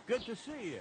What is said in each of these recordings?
Good to see you.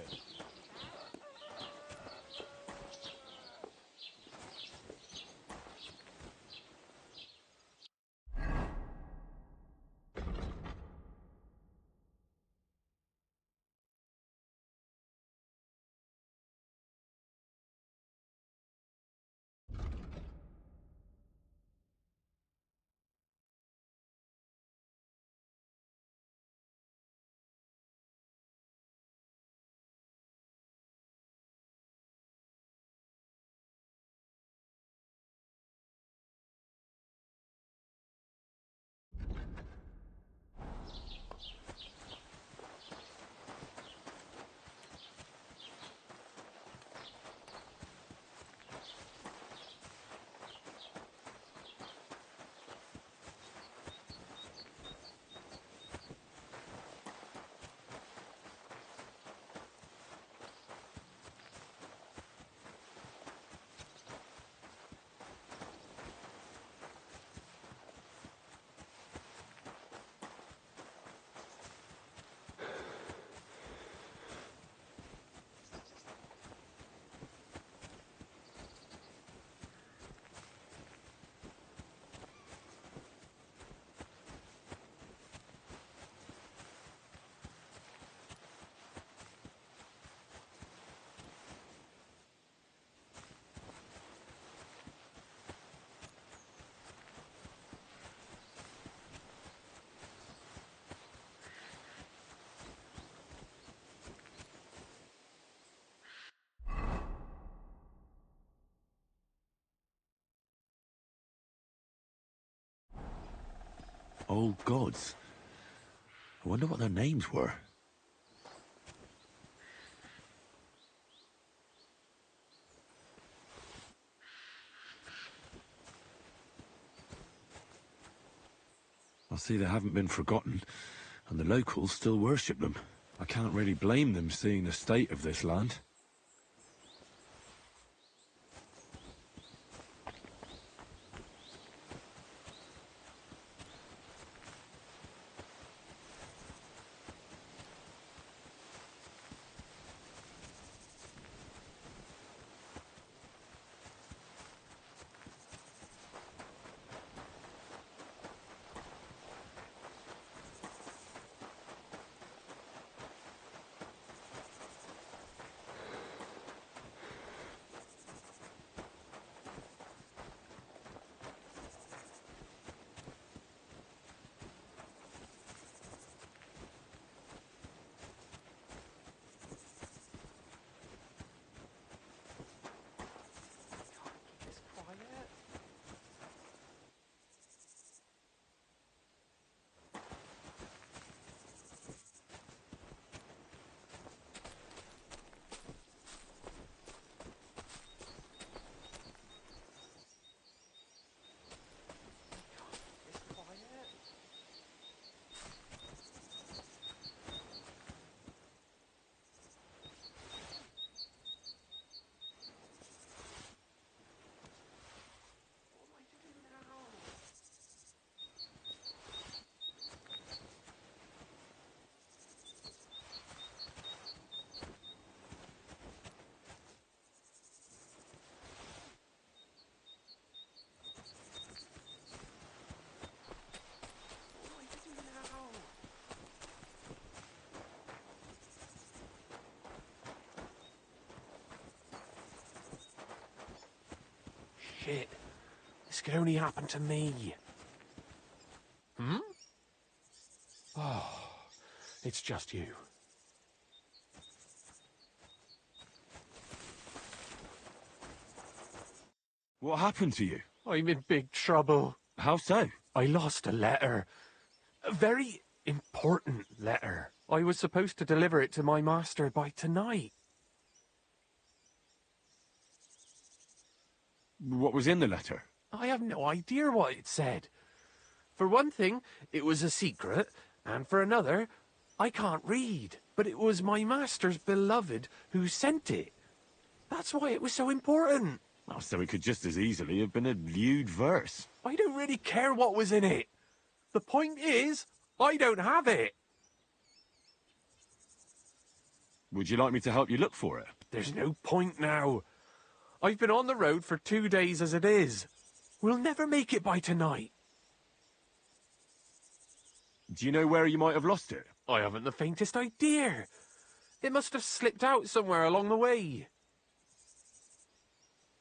Old gods. I wonder what their names were. I see they haven't been forgotten, and the locals still worship them. I can't really blame them seeing the state of this land. Shit. This could only happen to me. Hmm? Oh, it's just you. What happened to you? I'm in big trouble. How so? I lost a letter. A very important letter. I was supposed to deliver it to my master by tonight. What was in the letter? I have no idea what it said. For one thing, it was a secret, and for another, I can't read. But it was my master's beloved who sent it. That's why it was so important. Oh, so it could just as easily have been a lewd verse. I don't really care what was in it. The point is, I don't have it. Would you like me to help you look for it? There's no point now. I've been on the road for 2 days as it is. We'll never make it by tonight. Do you know where you might have lost it? I haven't the faintest idea. It must have slipped out somewhere along the way.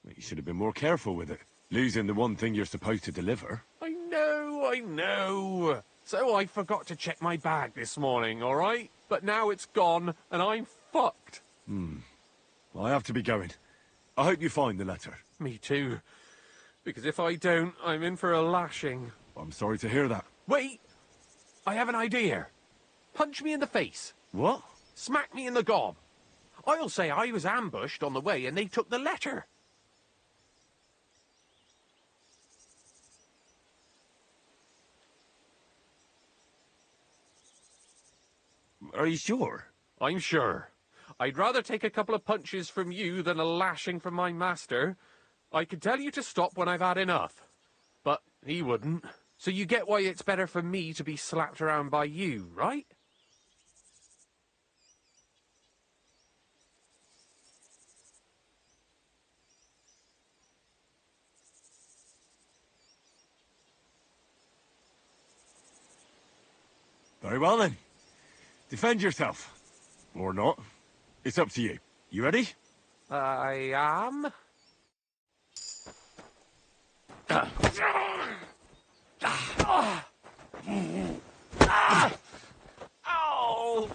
You should have been more careful with it. Losing the one thing you're supposed to deliver. I know. So I forgot to check my bag this morning, all right? But now it's gone, and I'm fucked. I have to be going. I hope you find the letter. Me too. Because if I don't, I'm in for a lashing. I'm sorry to hear that. Wait! I have an idea. Punch me in the face. What? Smack me in the gob. I'll say I was ambushed on the way and they took the letter. Are you sure? I'm sure. I'd rather take a couple of punches from you than a lashing from my master. I could tell you to stop when I've had enough. But he wouldn't. So you get why it's better for me to be slapped around by you, right? Very well then. Defend yourself. Or not. It's up to you. You ready? I am. Ow!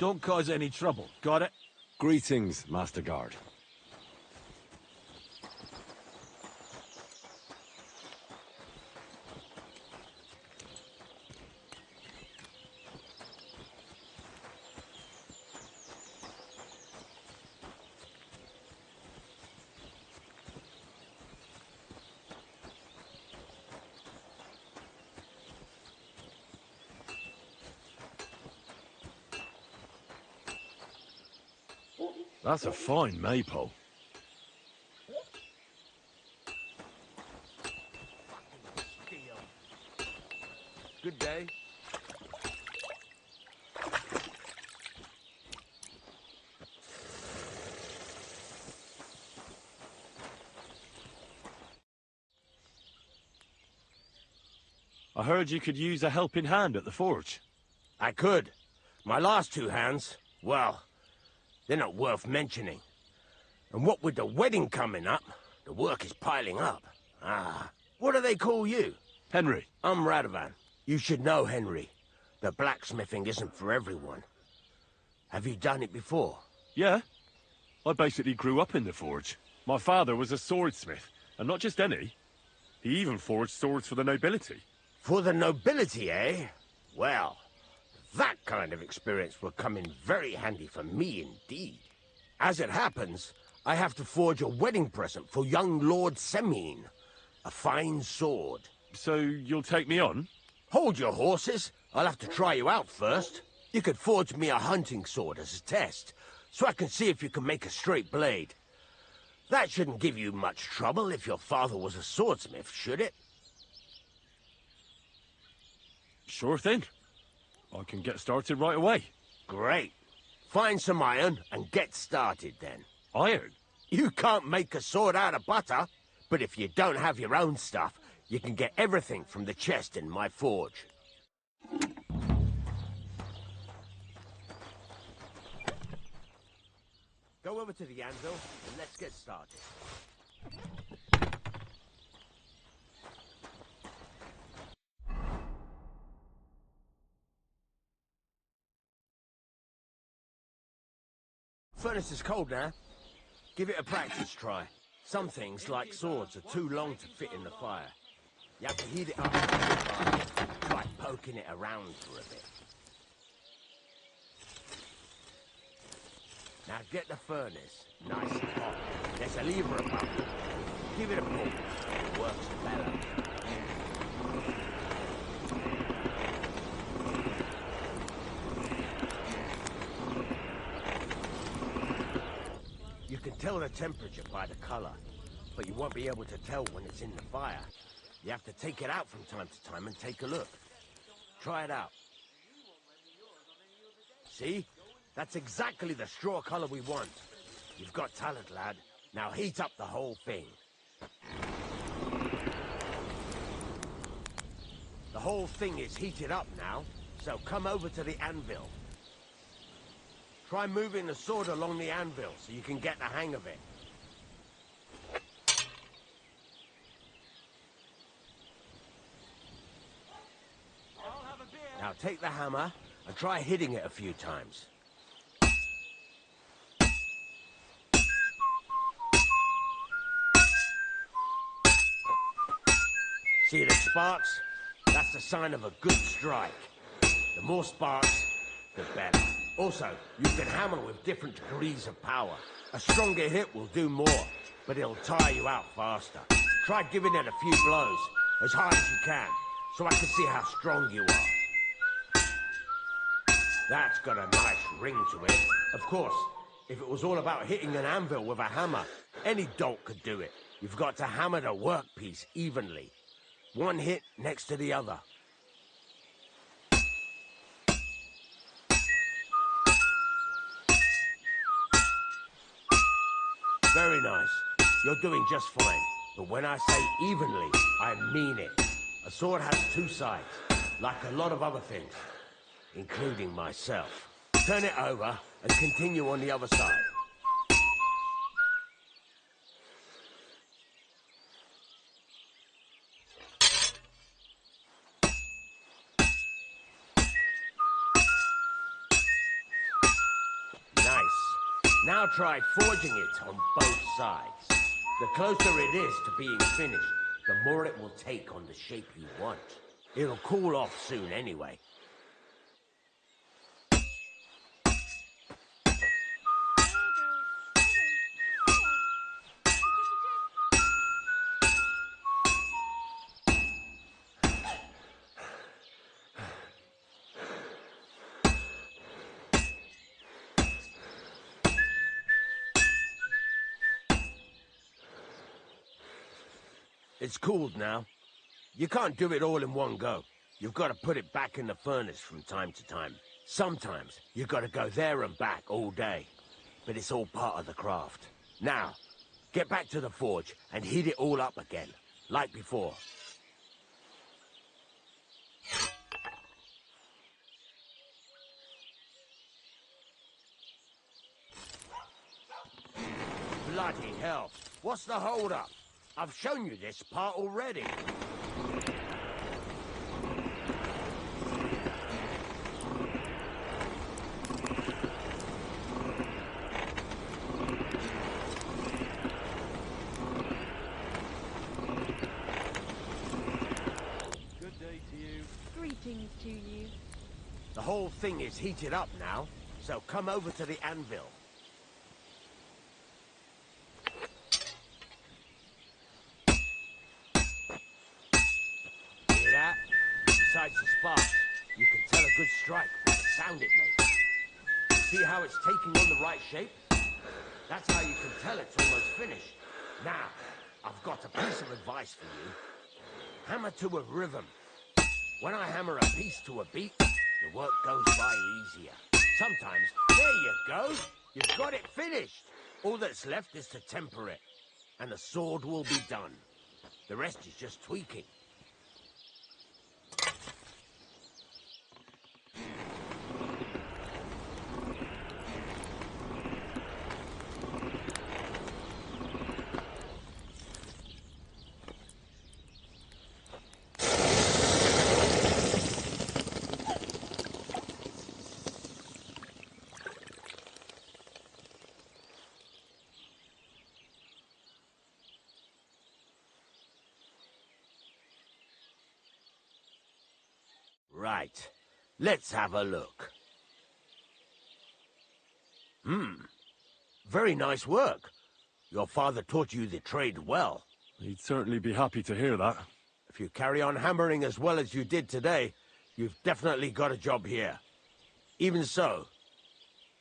Don't cause any trouble. Got it? Greetings, Master Guard. That's a fine maypole. Good day. I heard you could use a helping hand at the forge. I could. My last two hands, well, they're not worth mentioning. And what with the wedding coming up, the work is piling up. What do they call you? Henry. I'm Radovan. You should know, Henry. The blacksmithing isn't for everyone. Have you done it before? Yeah. I basically grew up in the forge. My father was a swordsmith, and not just any. He even forged swords for the nobility. For the nobility, eh? Well, that kind of experience will come in very handy for me indeed. As it happens, I have to forge a wedding present for young Lord Semine. A fine sword. So you'll take me on? Hold your horses. I'll have to try you out first. You could forge me a hunting sword as a test, so I can see if you can make a straight blade. That shouldn't give you much trouble if your father was a swordsmith, should it? Sure thing. I can get started right away. Great. Find some iron and get started then. Iron? You can't make a sword out of butter, but if you don't have your own stuff, you can get everything from the chest in my forge. Go over to the anvil and let's get started. Furnace is cold now. Give it a practice try. Some things, like swords, are too long to fit in the fire. You have to heat it up by poking it around for a bit. Now get the furnace nice and hot. There's a lever above it. Give it a pull. It works better. You can tell the temperature by the color, but you won't be able to tell when it's in the fire. You have to take it out from time to time and take a look. Try it out. See? That's exactly the straw color we want. You've got talent, lad. Now heat up the whole thing. The whole thing is heated up now, so come over to the anvil. Try moving the sword along the anvil so you can get the hang of it. Now take the hammer and try hitting it a few times. See the sparks? That's the sign of a good strike. The more sparks, the better. Also, you can hammer with different degrees of power. A stronger hit will do more, but it'll tire you out faster. Try giving it a few blows, as hard as you can, so I can see how strong you are. That's got a nice ring to it. Of course, if it was all about hitting an anvil with a hammer, any dolt could do it. You've got to hammer the workpiece evenly. One hit next to the other. Very nice. You're doing just fine. But when I say evenly, I mean it. A sword has two sides, like a lot of other things, including myself. Turn it over and continue on the other side. Now try forging it on both sides. The closer it is to being finished, the more it will take on the shape you want. It'll cool off soon anyway. It's cooled now. You can't do it all in one go. You've got to put it back in the furnace from time to time. Sometimes you've got to go there and back all day. But it's all part of the craft. Now, get back to the forge and heat it all up again, like before. Bloody hell. What's the hold-up? I've shown you this part already. Good day to you. Greetings to you. The whole thing is heated up now, so come over to the anvil. Hear that? Besides the sparks, you can tell a good strike by the sound it makes. See how it's taking on the right shape? That's how you can tell it's almost finished. Now, I've got a piece of advice for you. Hammer to a rhythm. When I hammer a piece to a beat, the work goes by easier. Sometimes, there you go. You've got it finished. All that's left is to temper it, and the sword will be done. The rest is just tweaking. Right. Let's have a look. Very nice work. Your father taught you the trade well. He'd certainly be happy to hear that. If you carry on hammering as well as you did today, you've definitely got a job here. Even so,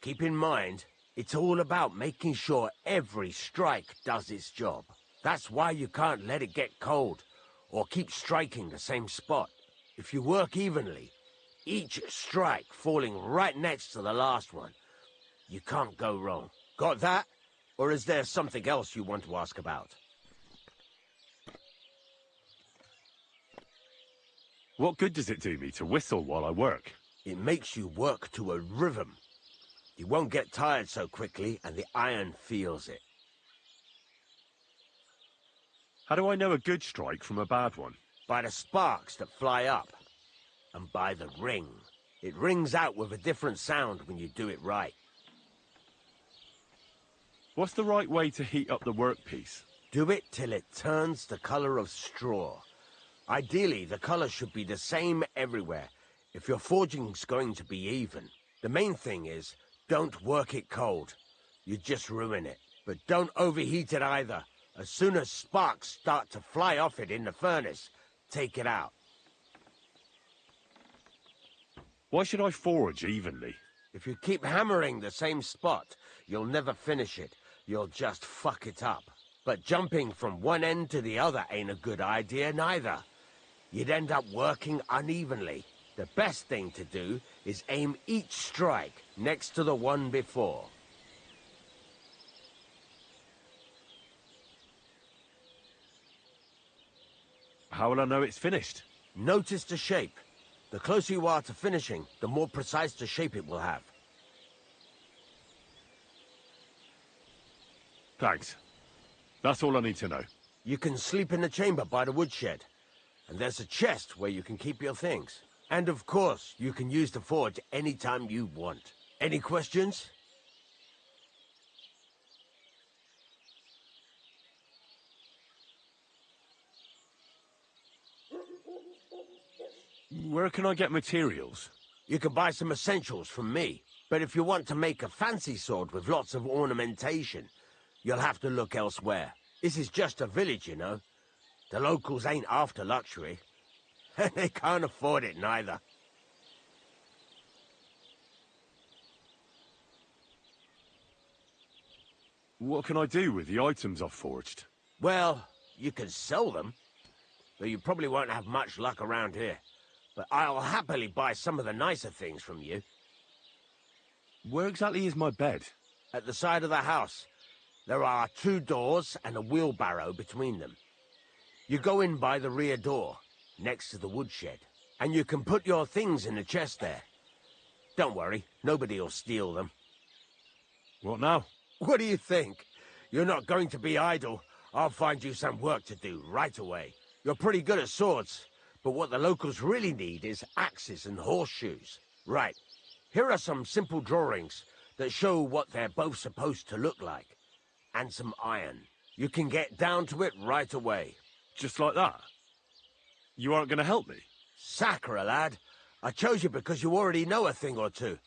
keep in mind, it's all about making sure every strike does its job. That's why you can't let it get cold, or keep striking the same spot. If you work evenly, each strike falling right next to the last one, you can't go wrong. Got that? Or is there something else you want to ask about? What good does it do me to whistle while I work? It makes you work to a rhythm. You won't get tired so quickly, and the iron feels it. How do I know a good strike from a bad one? By the sparks that fly up, and by the ring. It rings out with a different sound when you do it right. What's the right way to heat up the workpiece? Do it till it turns the color of straw. Ideally, the color should be the same everywhere, if your forging's going to be even. The main thing is, don't work it cold. You just ruin it. But don't overheat it either. As soon as sparks start to fly off it in the furnace, take it out. Why should I forge evenly? If you keep hammering the same spot, you'll never finish it. You'll just fuck it up. But jumping from one end to the other ain't a good idea neither. You'd end up working unevenly. The best thing to do is aim each strike next to the one before. How will I know it's finished? Notice the shape. The closer you are to finishing, the more precise the shape it will have. Thanks. That's all I need to know. You can sleep in the chamber by the woodshed. And there's a chest where you can keep your things. And of course, you can use the forge anytime you want. Any questions? Where can I get materials? You can buy some essentials from me. But if you want to make a fancy sword with lots of ornamentation, you'll have to look elsewhere. This is just a village, you know. The locals ain't after luxury. They can't afford it neither. What can I do with the items I've forged? Well, you can sell them. though you probably won't have much luck around here. But I'll happily buy some of the nicer things from you. Where exactly is my bed? At the side of the house, there are 2 doors and a wheelbarrow between them. You go in by the rear door, next to the woodshed, and you can put your things in the chest there. Don't worry, nobody'll steal them. What now? What do you think? You're not going to be idle. I'll find you some work to do right away. You're pretty good at swords, but what the locals really need is axes and horseshoes. Right, here are some simple drawings that show what they're both supposed to look like. And some iron. You can get down to it right away. Just like that? You aren't going to help me? Sacre, lad. I chose you because you already know a thing or two.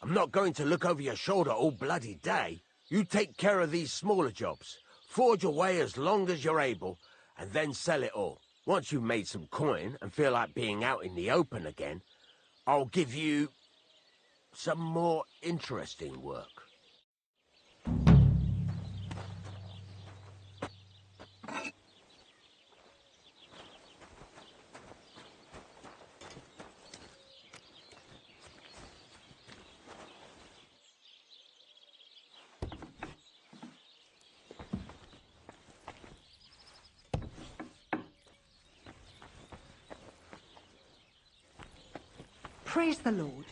I'm not going to look over your shoulder all bloody day. You take care of these smaller jobs. Forge away as long as you're able, and then sell it all. Once you've made some coin and feel like being out in the open again, I'll give you some more interesting work. Praise the Lord.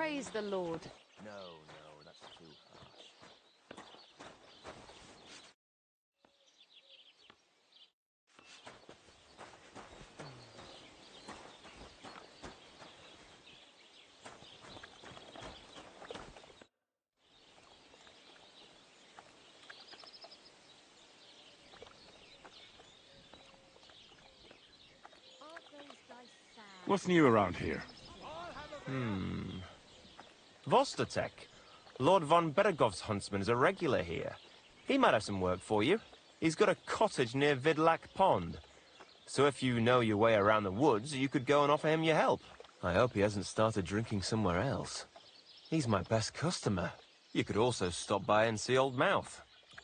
Praise the Lord. No, that's too harsh. What's new around here? Vostatek. Lord von Beregov's huntsman is a regular here. He might have some work for you. He's got a cottage near Vidlak Pond. So if you know your way around the woods, you could go and offer him your help. I hope he hasn't started drinking somewhere else. He's my best customer. You could also stop by and see Old Mouth.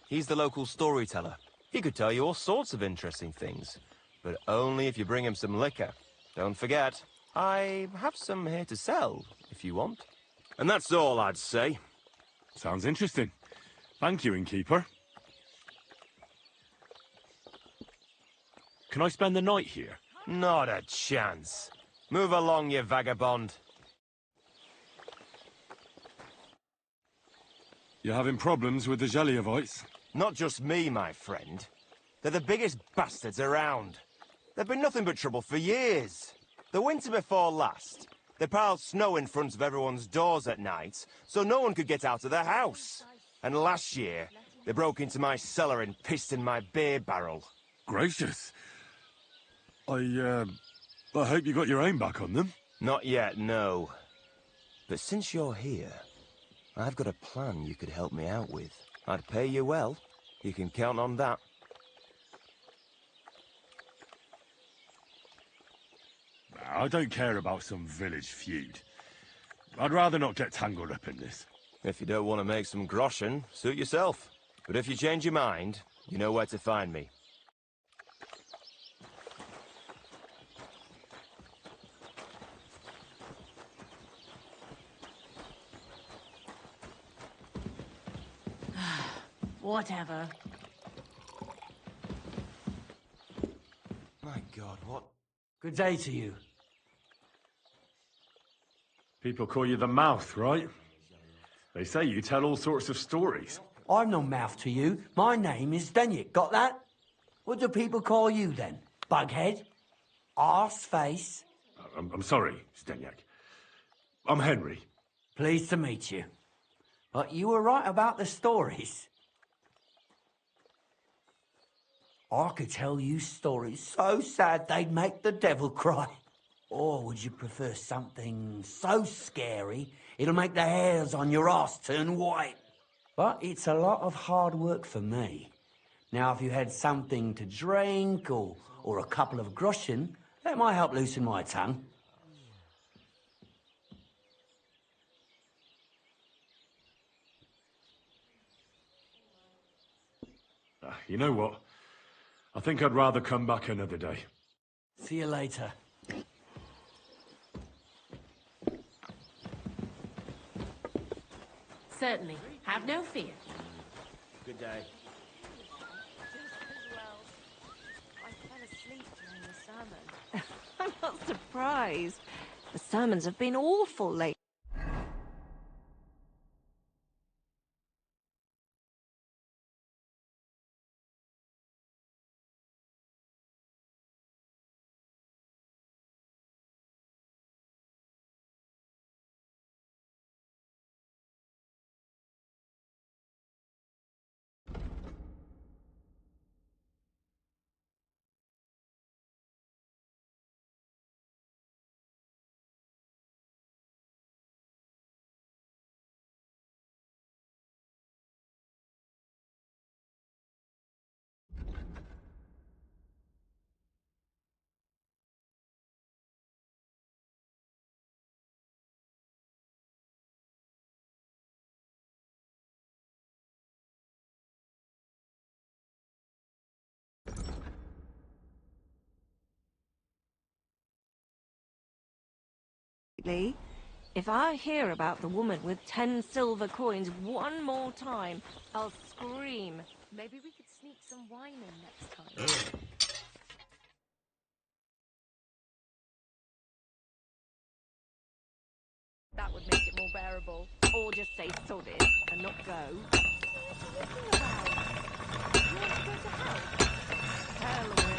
He's the local storyteller. He could tell you all sorts of interesting things. But only if you bring him some liquor. Don't forget, I have some here to sell, if you want. And that's all I'd say. Sounds interesting. Thank you, innkeeper. Can I spend the night here? Not a chance. Move along, you vagabond. You're having problems with the Zheliovites? Not just me, my friend. They're the biggest bastards around. They've been nothing but trouble for years. The winter before last, they piled snow in front of everyone's doors at night, so no one could get out of their house. And last year, they broke into my cellar and pissed in my beer barrel. Gracious. I hope you got your aim back on them. Not yet, no. But since you're here, I've got a plan you could help me out with. I'd pay you well. You can count on that. I don't care about some village feud. I'd rather not get tangled up in this. If you don't want to make some groschen, suit yourself. But if you change your mind, you know where to find me. Whatever. My God, what? Good day to you. People call you the Mouth, right? They say you tell all sorts of stories. I'm no mouth to you. My name is Denyek. Got that? What do people call you then? Bughead? Arse face? I'm sorry, Stenyak. I'm Henry. Pleased to meet you. But you were right about the stories. I could tell you stories so sad they'd make the devil cry. Or would you prefer something so scary it'll make the hairs on your ass turn white? But it's a lot of hard work for me. Now, if you had something to drink or a couple of groschen, that might help loosen my tongue. You know what? I think I'd rather come back another day. See you later. Certainly. Have no fear. Good day. I fell asleep during the sermon. I'm not surprised. The sermons have been awful lately. If I hear about the woman with 10 silver coins one more time, I'll scream. Maybe we could sneak some wine in next time. That would make it more bearable. Or just say sod it and not go. What are you thinking about? You want to go to hell? Hell